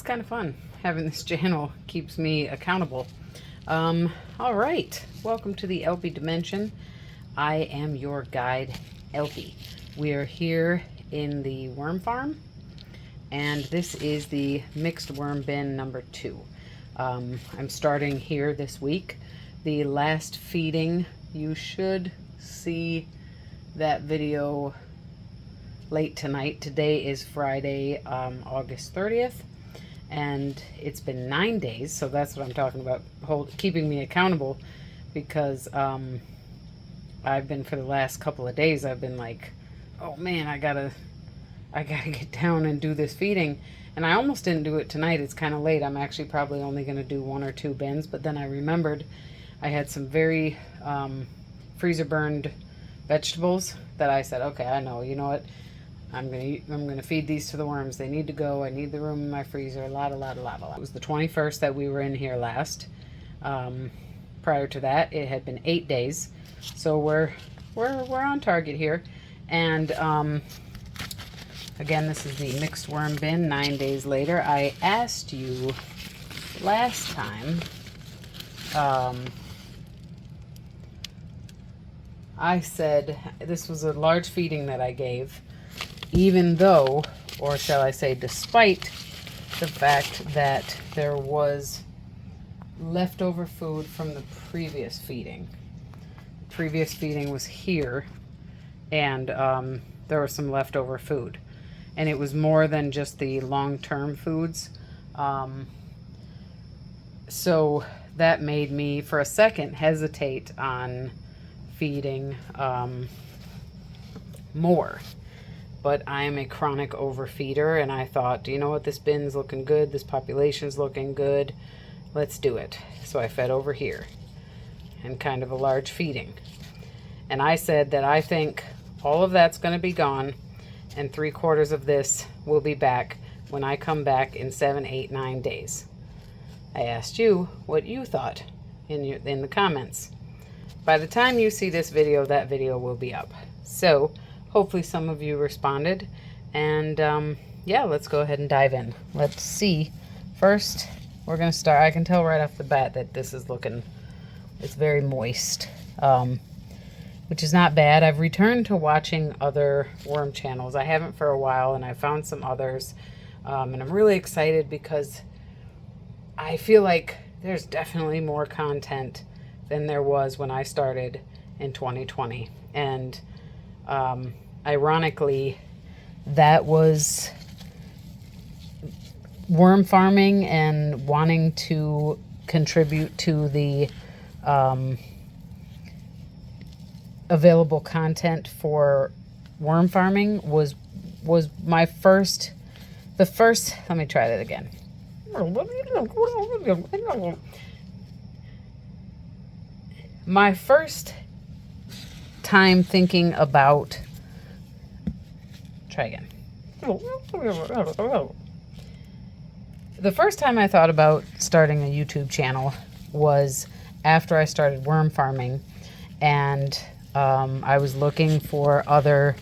kind of fun. Having this channel keeps me accountable. All right, welcome to the theElpyDimension. I am your guide, Elpy. We are here in the worm farm, and this is the mixed worm bin number 2. I'm starting here this week. The last feeding, you should see that video late tonight. Today is Friday, August 30th, and it's been 9 days, so that's what I'm talking about, keeping me accountable, because I've been, for the last couple of days, I've been like, oh man, I gotta get down and do this feeding, and I almost didn't do it tonight. It's kind of late. I'm actually probably only going to do 1 or 2 bins, but then I remembered I had some very freezer burned vegetables that I said, okay, I know, you know what, I'm gonna feed these to the worms. They need to go. I need the room in my freezer. A lot. It was the 21st that we were in here last. Prior to that, it had been 8 days, so we're on target here. And again, this is the mixed worm bin. 9 days later, I asked you last time. I said this was a large feeding that I gave, even though, or shall I say, despite the fact that there was leftover food from the previous feeding. The previous feeding was here, and there was some leftover food. And it was more than just the long-term foods. So that made me, for a second, hesitate on feeding more. But I am a chronic overfeeder, and I thought, you know what, this bin's looking good, this population's looking good, let's do it. So I fed over here, and kind of a large feeding. And I said that I think all of that's going to be gone, and 3/4 of this will be back when I come back in 7, 8, 9 days. I asked you what you thought in the comments. By the time you see this video, that video will be up. So hopefully some of you responded, and yeah, let's go ahead and dive in. Let's see. First, we're gonna start. I can tell right off the bat that this is looking, it's very moist, which is not bad. I've returned to watching other worm channels. I haven't for a while, and I found some others, and I'm really excited because I feel like there's definitely more content than there was when I started in 2020. And ironically, that was worm farming and wanting to contribute to the available content for worm farming was my first, let me try that again. My first time thinking about, try again. The first time I thought about starting a YouTube channel was after I started worm farming, and I was looking for other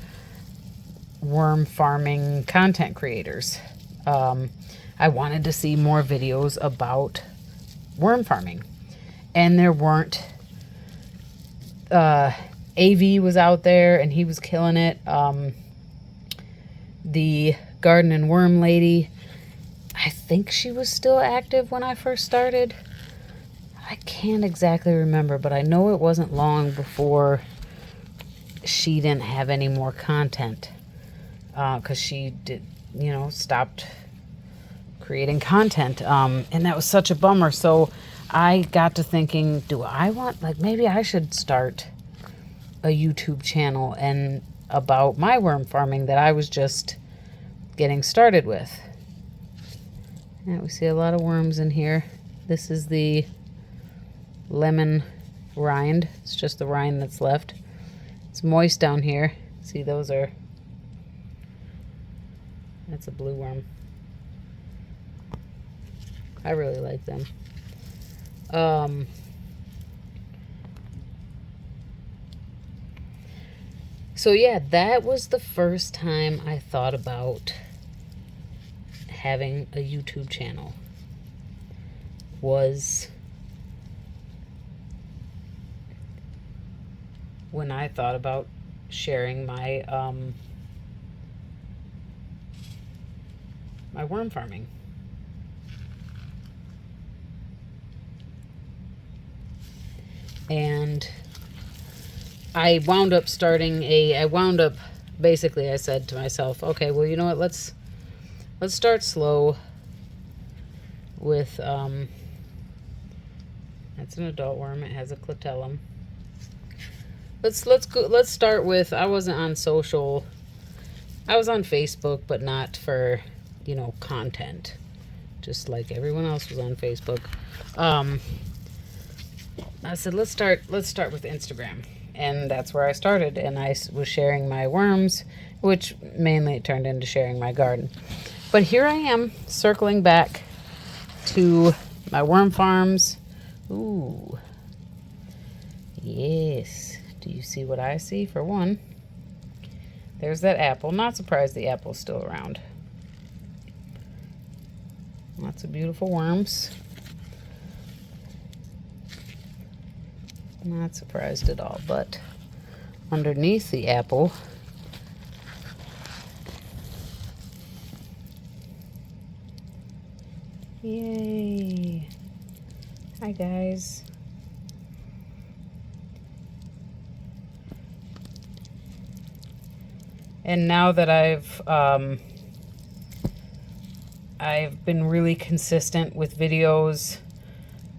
worm farming content creators. I wanted to see more videos about worm farming, and there weren't. AV was out there, and he was killing it. The garden and worm lady, I think she was still active when I first started. I can't exactly remember, but I know it wasn't long before she didn't have any more content, because she did, you know, stopped creating content, and that was such a bummer. So I got to thinking, do I want, like, maybe I should start a YouTube channel and about my worm farming that I was just getting started with. And we see a lot of worms in here. This is the lemon rind. It's just the rind that's left. It's moist down here. See, those are, that's a blue worm. I really like them. So yeah, that was the first time I thought about having a YouTube channel was when I thought about sharing my my worm farming. And I wound up basically I said to myself, okay, well, you know what, let's start slow with that's an adult worm. It has a clitellum. Let's start with, I wasn't on social. I was on Facebook, but not for, you know, content. Just like everyone else was on Facebook. I said, let's start with Instagram. And that's where I started. And I was sharing my worms, which mainly it turned into sharing my garden. But here I am circling back to my worm farms. Ooh. Yes. Do you see what I see? For one, there's that apple. Not surprised the apple's still around. Lots of beautiful worms. Not surprised at all, but underneath the apple, yay! Hi guys. And now that I've been really consistent with videos,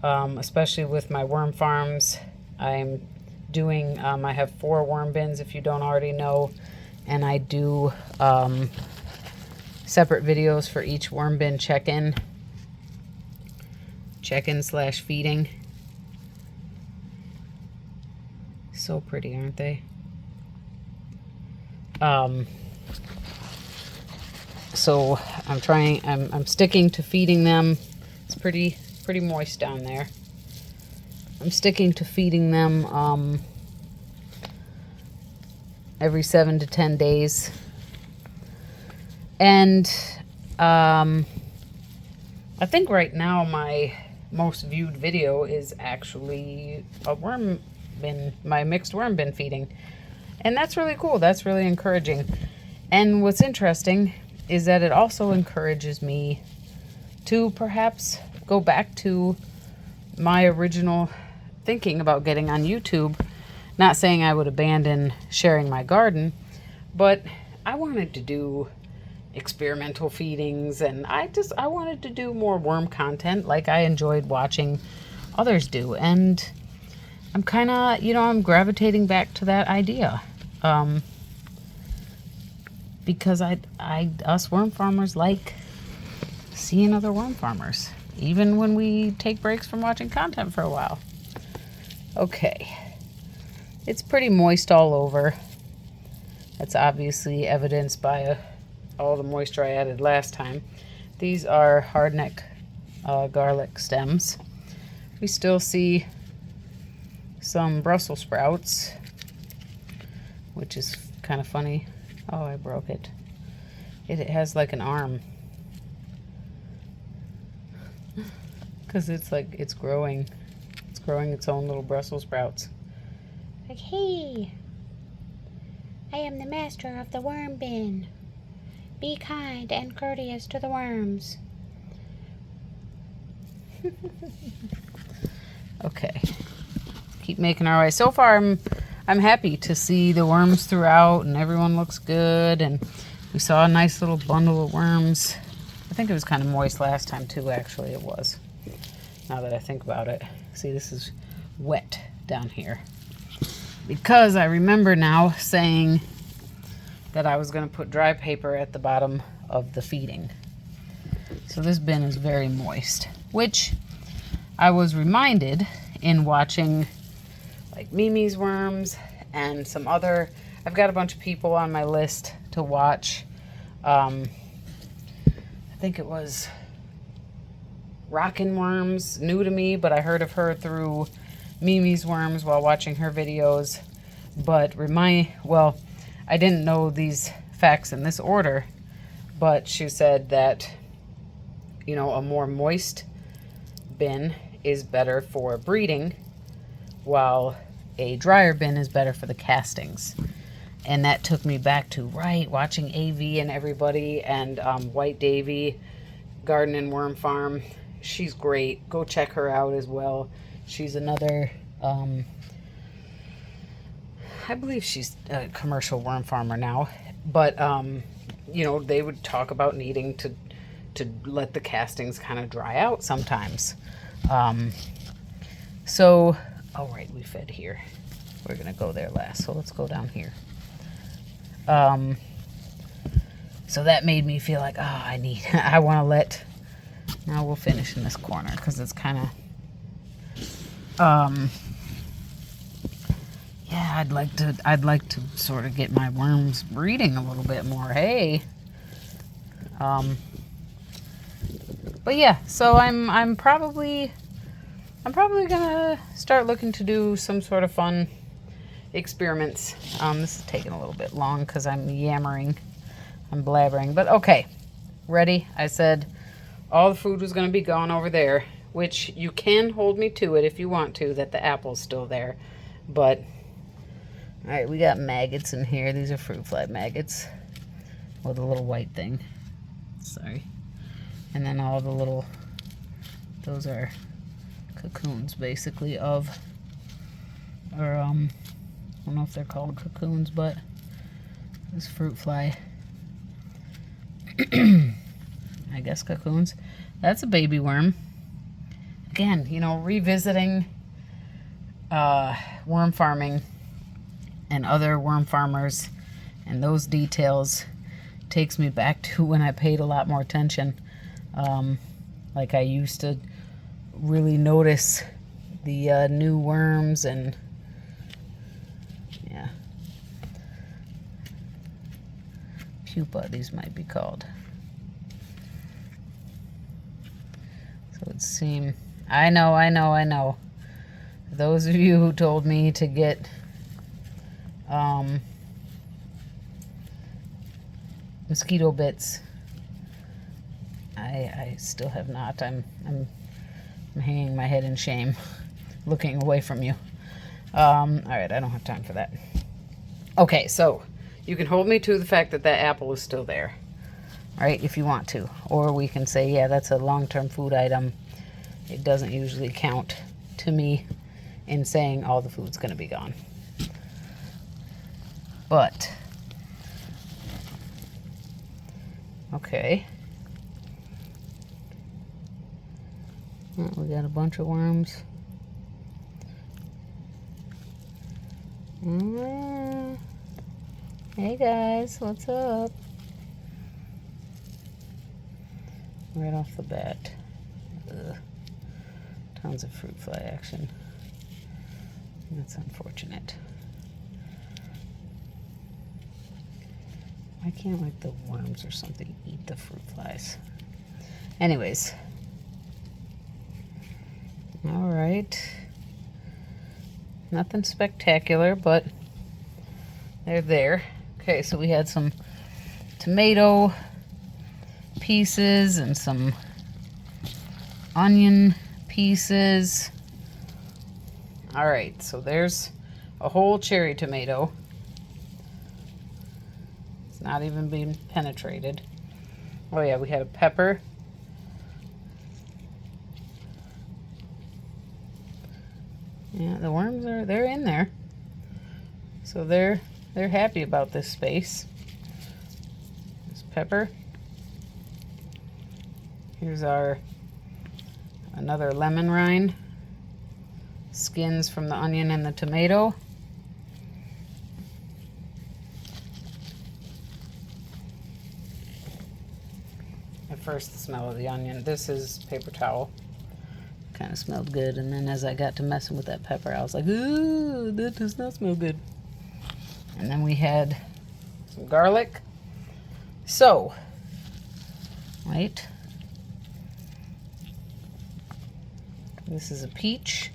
especially with my worm farms. I'm doing, I have 4 worm bins, if you don't already know, and I do separate videos for each worm bin check-in / feeding. So pretty, aren't they? So I'm sticking to feeding them. It's pretty moist down there. I'm sticking to feeding them every 7 to 10 days. And I think right now my most viewed video is actually a worm bin, my mixed worm bin feeding. And that's really cool. That's really encouraging. And what's interesting is that it also encourages me to perhaps go back to my original thinking about getting on YouTube. Not saying I would abandon sharing my garden, but I wanted to do experimental feedings, and I wanted to do more worm content like I enjoyed watching others do. And I'm kind of, you know, I'm gravitating back to that idea. Because us worm farmers like seeing other worm farmers, even when we take breaks from watching content for a while. Okay, it's pretty moist all over. That's obviously evidenced by all the moisture I added last time. These are hardneck garlic stems. We still see some Brussels sprouts, which is kind of funny. Oh, I broke it. It has like an arm. Because it's like, it's growing. It's growing its own little Brussels sprouts. Like, hey, I am the master of the worm bin. Be kind and courteous to the worms. Okay. Keep making our way. So far, I'm happy to see the worms throughout, and everyone looks good, and we saw a nice little bundle of worms. I think it was kind of moist last time too, actually. It was, now that I think about it. See, this is wet down here because I remember now saying that I was going to put dry paper at the bottom of the feeding. So this bin is very moist, which I was reminded in watching like Mimi's worms and some other, I've got a bunch of people on my list to watch. I think it was Rockin' Worms, new to me, but I heard of her through Mimi's worms while watching her videos. But well, I didn't know these facts in this order, but she said that you know, a more moist bin is better for breeding, while a drier bin is better for the castings. And that took me back to, watching AV and everybody, and White Davy, Garden and Worm Farm. She's great. Go check her out as well. She's another, I believe she's a commercial worm farmer now. But, you know, they would talk about needing to let the castings kind of dry out sometimes. So, all right, we fed here. We're going to go there last. So let's go down here. So that made me feel like, I want to let, now we'll finish in this corner because it's kind of, yeah, I'd like to sort of get my worms breeding a little bit more. Hey. But yeah, so I'm probably gonna start looking to do some sort of fun experiments. This is taking a little bit long because I'm yammering, I'm blabbering, but okay. Ready? I said all the food was gonna be gone over there, which you can hold me to it if you want to, that the apple's still there, but all right, we got maggots in here. These are fruit fly maggots with a little white thing. Sorry. And then all the little, those are cocoons basically of, or I don't know if they're called cocoons, but this fruit fly, I guess cocoons. That's a baby worm. Again, you know, revisiting worm farming and other worm farmers and those details takes me back to when I paid a lot more attention. Like I used to really notice the new worms, and yeah, pupa these might be called. So it seemed, I know. Those of you who told me to get mosquito bits, I still have not. I'm hanging my head in shame, looking away from you. All right, I don't have time for that. Okay, so you can hold me to the fact that that apple is still there, right? If you want to, or we can say, yeah, that's a long-term food item. It doesn't usually count to me in saying all the food's going to be gone. But okay. Oh, we got a bunch of worms. Hey guys, what's up? Right off the bat. Ugh. Tons of fruit fly action. That's unfortunate. Why can't, like, the worms or something eat the fruit flies? Anyways. All right. Nothing spectacular, but they're there. Okay, so we had some tomato pieces and some onion pieces. All right, so there's a whole cherry tomato. It's not even being penetrated. Oh yeah, we had a pepper. Yeah, the worms they're in there. So they're happy about this space. This pepper. Here's another lemon rind. Skins from the onion and the tomato. At first, the smell of the onion. This is paper towel. Kind of smelled good, and then as I got to messing with that pepper, I was like, ooh, that does not smell good. And then we had some garlic. So, wait. This is a peach.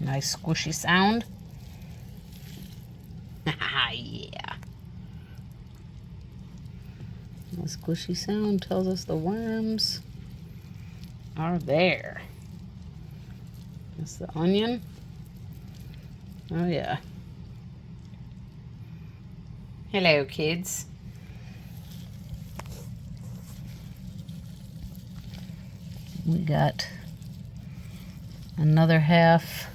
Nice squishy sound. Yeah. The squishy sound tells us the worms are there. That's the onion. Oh yeah. Hello, kids. We got another half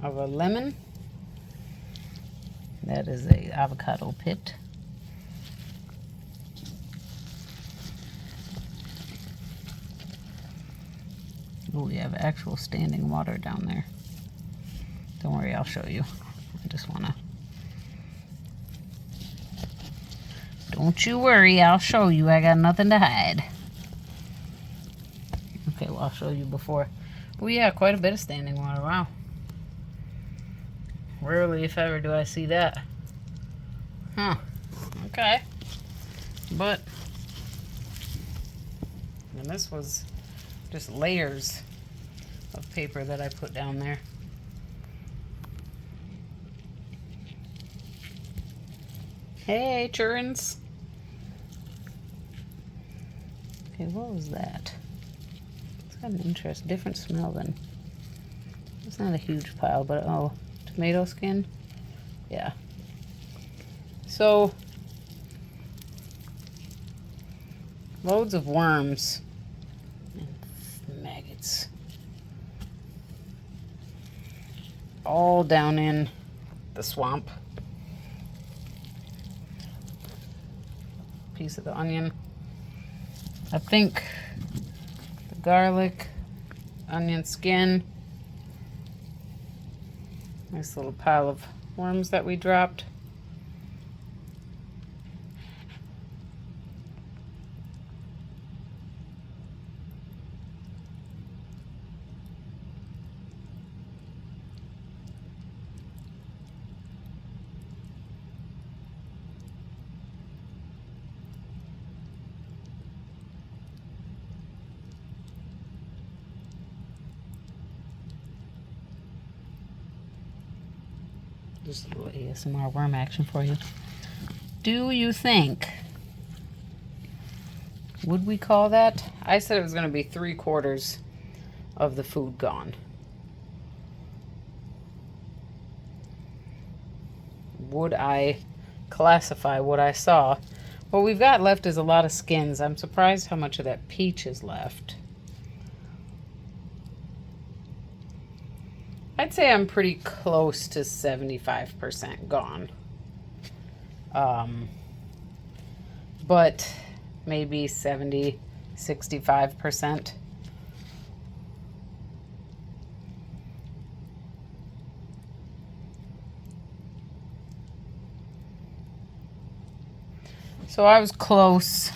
of a lemon. That is a avocado pit. Oh, we have actual standing water down there. Don't worry, I'll show you. I just wanna... Don't you worry, I'll show you. I got nothing to hide. Okay, well, I'll show you before. Oh yeah, quite a bit of standing water, wow. Rarely, if ever, do I see that. Huh, okay. But, and this was just layers of paper that I put down there. Hey, churns. Okay, what was that? It's got an different smell than... It's not a huge pile, but oh, tomato skin? Yeah. So, loads of worms and maggots. All down in the swamp. Piece of the onion. I think the garlic, onion skin. Nice little pile of worms that we dropped. Just a little ASMR worm action for you. Do you think, would we call that? I said it was going to be 3/4 of the food gone. Would I classify what I saw? What we've got left is a lot of skins. I'm surprised how much of that peach is left. I'd say I'm pretty close to 75% gone. But maybe 70, 65%. So I was close.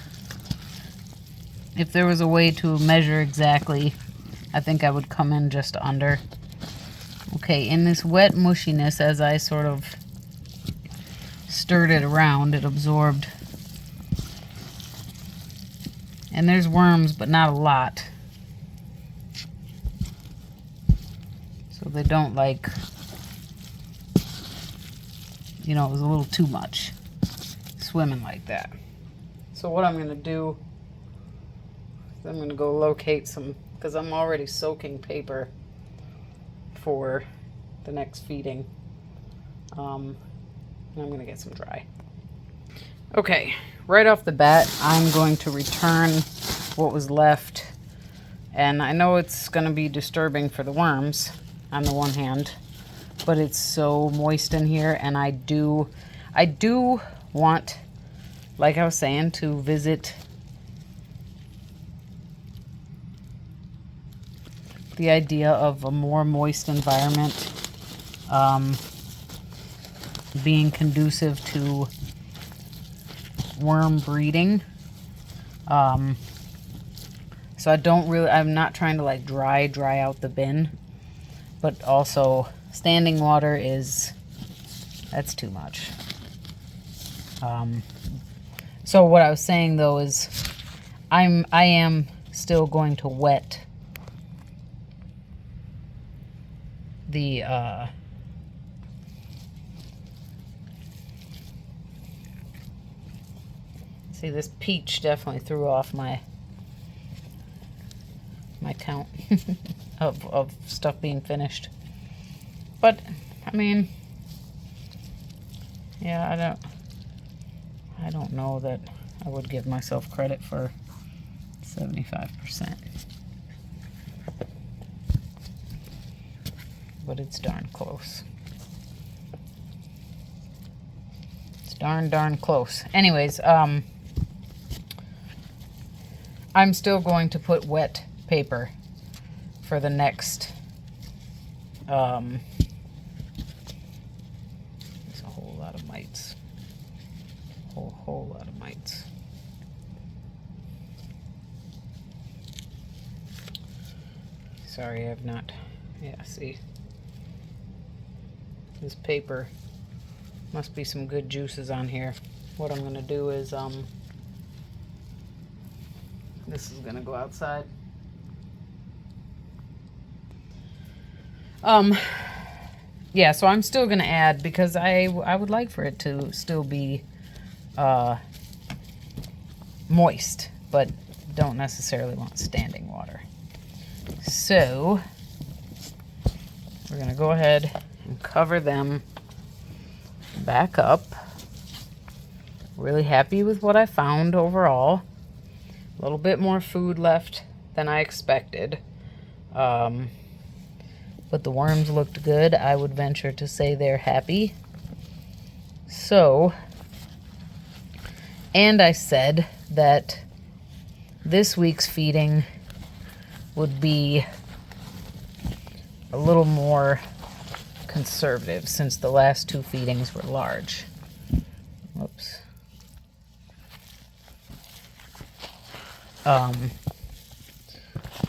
If there was a way to measure exactly, I think I would come in just under. Okay, in this wet mushiness, as I sort of stirred it around, it absorbed. And there's worms, but not a lot. So they don't like, you know, it was a little too much swimming like that. So what I'm going to do is I'm going to go locate some, because I'm already soaking paper for the next feeding. And I'm going to get some dry. Okay, right off the bat, I'm going to return what was left. And I know it's going to be disturbing for the worms on the one hand, but it's so moist in here, and I do want, like I was saying, to visit the idea of a more moist environment being conducive to worm breeding. So I'm not trying to like dry out the bin, but also standing water that's too much. So what I was saying though is I am still going to wet See, this peach definitely threw off my count of stuff being finished. But I mean, yeah, I don't know that I would give myself credit for 75%. But it's darn close. It's darn close. Anyways, I'm still going to put wet paper for the next, there's a whole lot of mites. Whole lot of mites. Sorry, I've not, yeah, see. This paper, must be some good juices on here. What I'm gonna do is, this is gonna go outside. Yeah, so I'm still gonna add, because I would like for it to still be moist, but don't necessarily want standing water. So we're gonna go ahead and cover them back up. Really happy with what I found overall. A little bit more food left than I expected. But the worms looked good. I would venture to say they're happy. So, and I said that this week's feeding would be a little more conservative since the last two feedings were large. Whoops.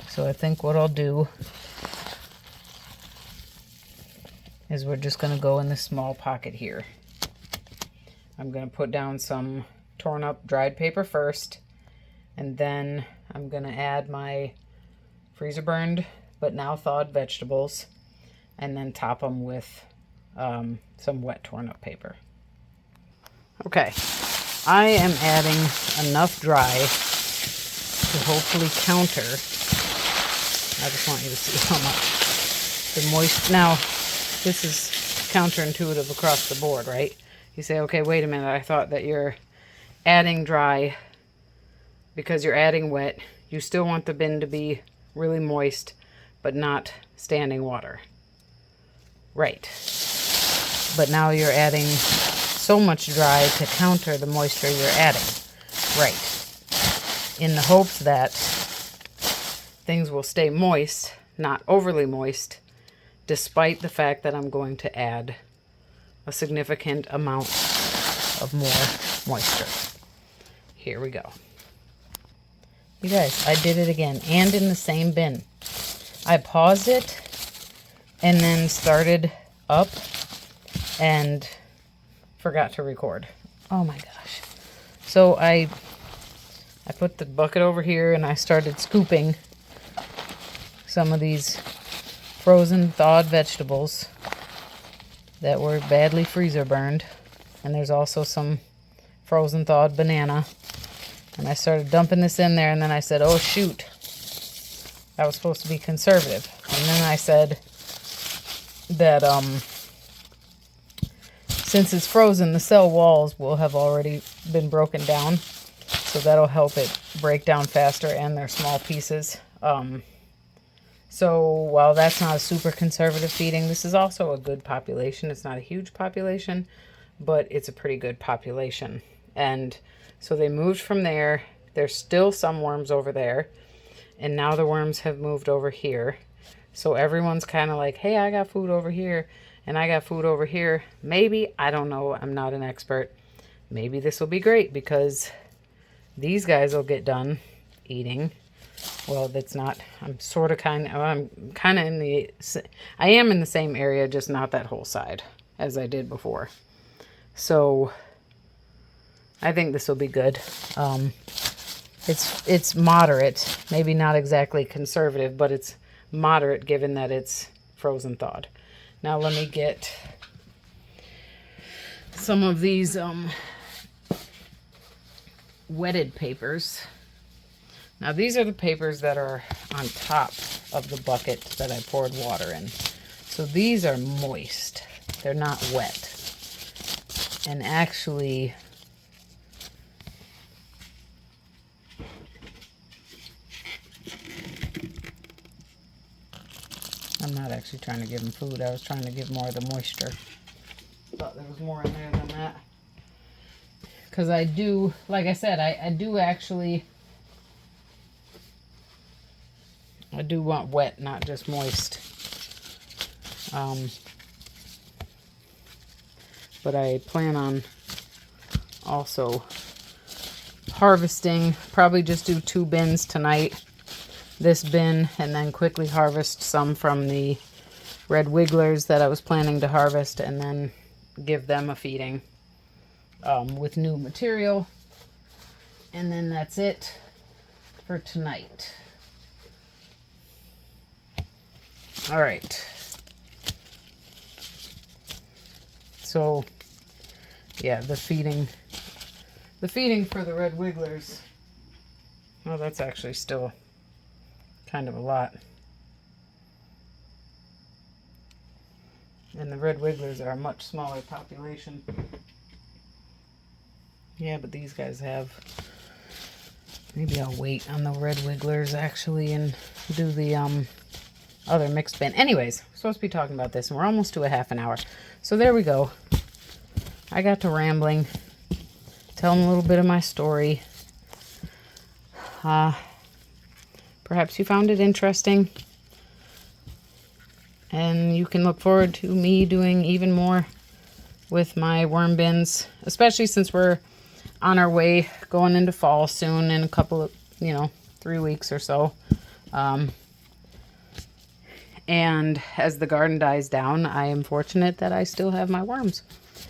So I think what I'll do is we're just going to go in this small pocket here. I'm going to put down some torn up dried paper first, and then I'm going to add my freezer burned but now thawed vegetables, and then top them with some wet torn up paper. Okay, I am adding enough dry to hopefully counter. I just want you to see how much the moist. Now, this is counterintuitive across the board, right? You say, okay, wait a minute, I thought that you're adding dry because you're adding wet. You still want the bin to be really moist, but not standing water. Right. But now you're adding so much dry to counter the moisture you're adding. Right. In the hopes that things will stay moist, not overly moist, despite the fact that I'm going to add a significant amount of more moisture. Here we go. You guys, I did it again, and in the same bin. I paused it and then started up and forgot to record. Oh my gosh. So I put the bucket over here and I started scooping some of these frozen thawed vegetables that were badly freezer burned, and there's also some frozen thawed banana, and I started dumping this in there, and then I said, oh shoot, that was supposed to be conservative. And then I said that since it's frozen, the cell walls will have already been broken down, so that'll help it break down faster, and they're small pieces. So while that's not a super conservative feeding, this is also a good population. It's not a huge population, but it's a pretty good population. And so they moved from there. There's still some worms over there, and now the worms have moved over here. So everyone's kind of like, hey, I got food over here, and I got food over here. Maybe, I don't know, I'm not an expert. Maybe this will be great because these guys will get done eating. Well, that's not, I'm kind of in the, I am in the same area, just not that whole side as I did before. So I think this will be good. It's moderate, maybe not exactly conservative, but it's moderate given that it's frozen thawed. Now let me get some of these wetted papers. Now these are the papers that are on top of the bucket that I poured water in. So these are moist. They're not wet. And actually, I'm not actually trying to give them food. I was trying to give more of the moisture. Thought there was more in there than that. Because I do, like I said, I do actually, I do want wet, not just moist. But I plan on also harvesting, probably just do 2 bins tonight. This bin, and then quickly harvest some from the red wigglers that I was planning to harvest, and then give them a feeding with new material. And then that's it for tonight. All right. So, yeah, the feeding for the red wigglers. Oh, that's actually still kind of a lot. And the red wigglers are a much smaller population. Yeah, but these guys have... Maybe I'll wait on the red wigglers actually and do the other mixed bin. Anyways, we're supposed to be talking about this and we're almost to a half an hour. So there we go. I got to rambling. Tell them a little bit of my story. Perhaps you found it interesting. And you can look forward to me doing even more with my worm bins, especially since we're on our way going into fall soon in a couple of, 3 weeks or so. And as the garden dies down, I am fortunate that I still have my worms.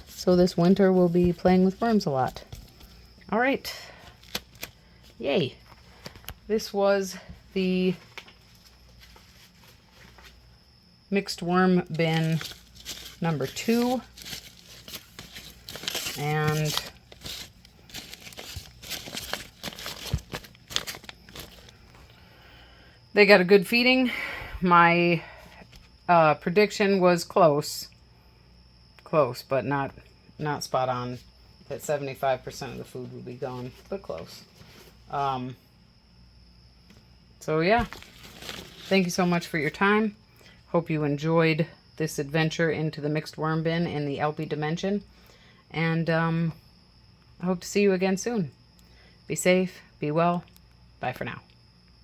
So this winter we'll be playing with worms a lot. All right. Yay. This was the mixed worm bin number 2. And they got a good feeding. My prediction was close, but not spot on. That 75% of the food would be gone, but close. So yeah, thank you so much for your time. Hope you enjoyed this adventure into the mixed worm bin in the theElpyDimension. And I hope to see you again soon. Be safe, be well. Bye for now.